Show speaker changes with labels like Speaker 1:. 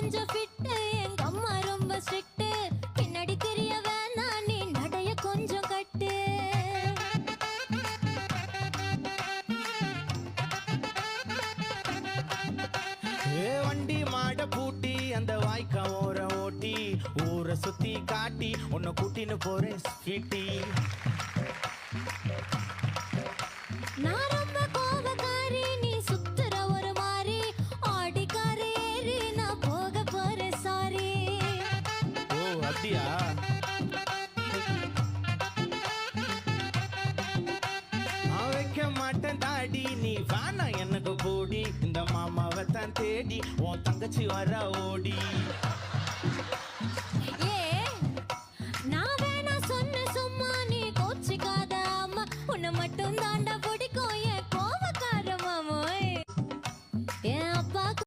Speaker 1: கொஞ்சம் ஃபிட்டு எங்க அம்மா ரொம்ப ஸ்ட்ரிக்ட் பின்னாடி தெரிய வேணா நீ நடைய கொஞ்சம் கட்டு
Speaker 2: வண்டி மாட பூட்டி அந்த வாய்க்கா ஓர ஓட்டி ஊரை சுத்தி காட்டி உன்னை கூட்டின்னு போறேன் ஸ்வீட்டி
Speaker 1: நான் ரொம்ப கோபக்காரி நீ சுத்துற ஒரு மாதிரி ஆடிக்கார ஏறி நான் போக போறேன் சாரி
Speaker 2: ஓ அப்படியா நான் வைக்க மாட்டேன் தாடி நீ வேணா எனக்கு போடி இந்த மாமாவை தான் தேடி உன் தங்கச்சி வர ஓடி
Speaker 1: ஏ